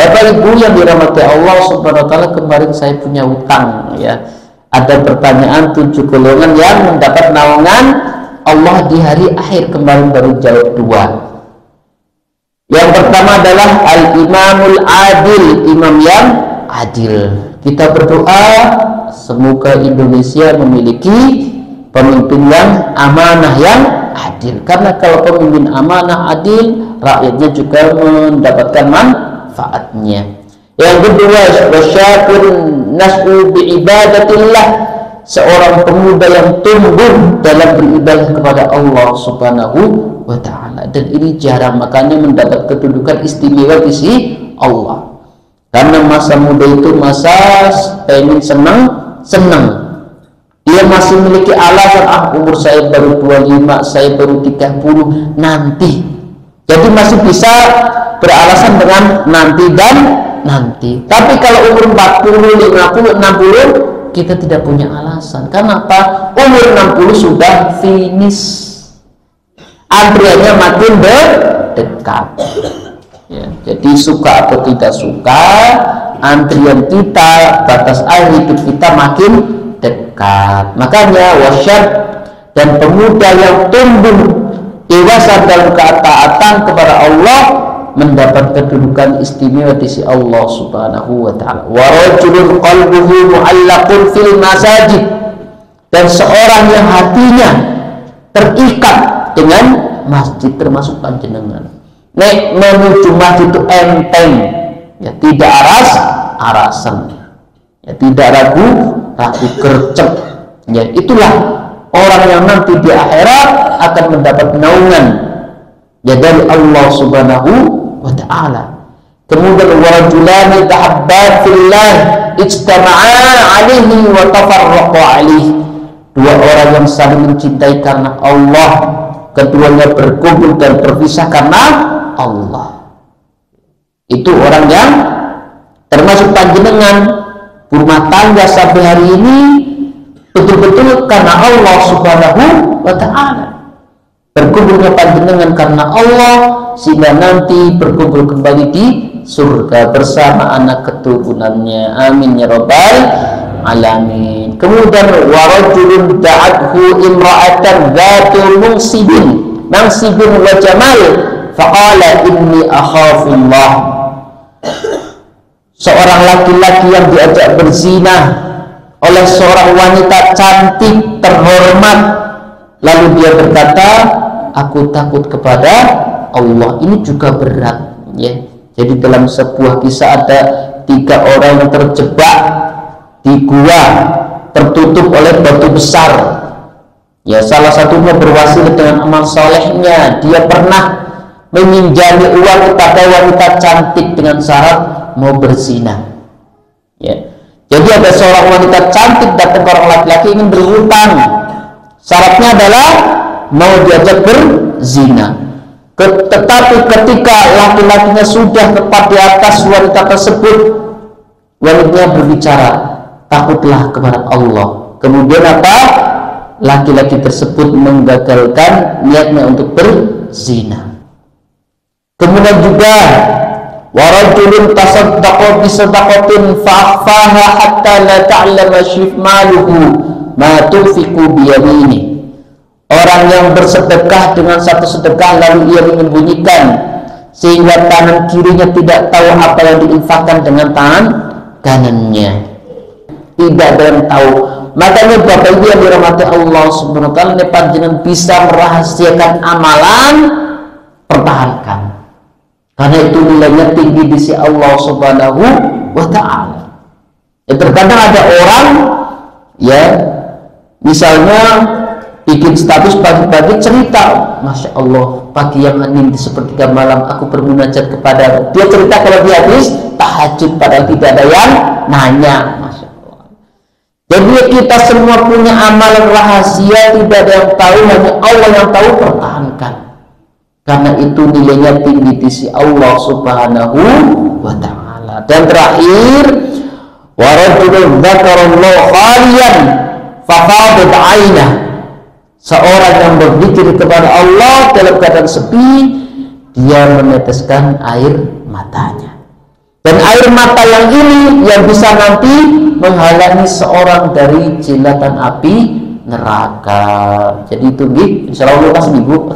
Bapak Ibu yang dirahmati Allah Subhanahu wa taala, kemarin saya punya utang ya. Ada pertanyaan 7 golongan yang mendapat naungan Allah di hari akhir, kemarin baru jawab 2. Yang pertama adalah al-imamul adil, imam yang adil. Kita berdoa semoga Indonesia memiliki pemimpin yang amanah, yang adil. Karena kalau pemimpin amanah, adil, rakyatnya juga mendapatkan manfaatnya. Yang kedua, wasyakirun nas'u biibadatillah, seorang pemuda yang tumbuh dalam beribadah kepada Allah Subhanahu wa ta'ala. Dan ini jarang, makanya mendapat kedudukan istimewa di sisi Allah. Karena masa muda itu masa pengen senang. Dia masih memiliki alasan, umur saya baru 25, saya baru 30, nanti. Jadi masih bisa beralasan dengan nanti dan nanti. Tapi kalau umur 40, 50, 60, kita tidak punya alasan. Karena apa? Umur 60 sudah finish. Antriannya makin dekat. Ya, jadi suka atau tidak suka, antrian kita, batas akhir hidup kita makin dekat. Makanya wasyad, dan pemuda yang tumbuh dewasa dalam ketaatan kepada Allah mendapat kedudukan istimewa di sisi Allah Subhanahu wa ta'ala. Wa rajulun qalbuhu mu'allaqun fil masajid, dan seorang yang hatinya terikat dengan masjid, termasuk panjenengan. Nek menuju masjid itu enteng, ya, tidak arasan, ya, tidak ragu gercep. Ya, itulah orang yang nanti di akhirat akan mendapat naungan ya dari Allah Subhanahu wa ta'ala. Kemudian warajulani tahabba fillah ijtama'a alaihi wa tafarraqa alaihi, 2 orang yang saling mencintai karena Allah, keduanya berkumpul dan berpisah karena Allah. Itu orang yang termasuk panjenengan rumah tangga sampai hari ini betul-betul karena Allah Subhanahu wa ta'ala. Berkumpulnya panjenengan karena Allah, sehingga nanti berkumpul kembali di surga bersama anak keturunannya. Amin ya rabbal alamin. Kemudian warajulun da'athu imra'atan dzatu mansibin wa jamal faqala inni akhafullah. Seorang laki-laki yang diajak berzina oleh seorang wanita cantik terhormat, lalu dia berkata, aku takut kepada Allah. Ini juga berat ya. Jadi dalam sebuah kisah ada 3 orang yang terjebak di gua tertutup oleh batu besar. Ya, salah satunya berwasilah dengan amal solehnya, dia pernah meminjami uang kepada wanita cantik dengan syarat mau berzina. Ya. Jadi ada seorang wanita cantik datang ke orang laki-laki ingin berhutang. Syaratnya adalah mau diajak berzina. Tetapi ketika laki-lakinya sudah tepat di atas wanita tersebut, wanitanya berbicara, takutlah kepada Allah. Kemudian apa? Laki-laki tersebut menggagalkan niatnya untuk berzina. Kemudian juga warajulun tasaddaqa bi sadaqatin fa'akhfaha hatta la ta'lama shimaluhu ma tunfiqu bi yaminihi. Orang yang bersedekah dengan satu sedekah lalu ia menyembunyikan sehingga tangan kirinya tidak tahu apa yang diinfakkan dengan tangan kanannya. Tidak ada yang tahu. Makanya Bapak Ibu yang dirahmati Allah Subhanahu wa ta'ala, panjenengan bisa merahasiakan amalan, pertahankan. Karena itu nilainya tinggi di sisi Allah Subhanahu wa ta'ala. Ya, terkadang ada orang ya misalnya bikin status pagi-pagi cerita, Masya Allah pagi yang hening di sepertiga malam aku bermunajat kepada. Dia cerita kalau dia habis tahajud padahal tidak ada yang nanya. Masya Allah. Jadi kita semua punya amalan rahasia, tidak ada yang tahu, hanya Allah yang tahu, pertahankan. Karena itu nilainya tinggi di sisi Allah Subhanahu wa ta'ala. Dan terakhir, wa rajulun dzakarallahu khaliyan fafadat 'ainah. Seorang yang berzikir kepada Allah dalam keadaan sepi, dia meneteskan air matanya. Dan air mata yang ini yang bisa nanti menghalangi seorang dari jilatan api neraka. Jadi itu insyaallah pas ibu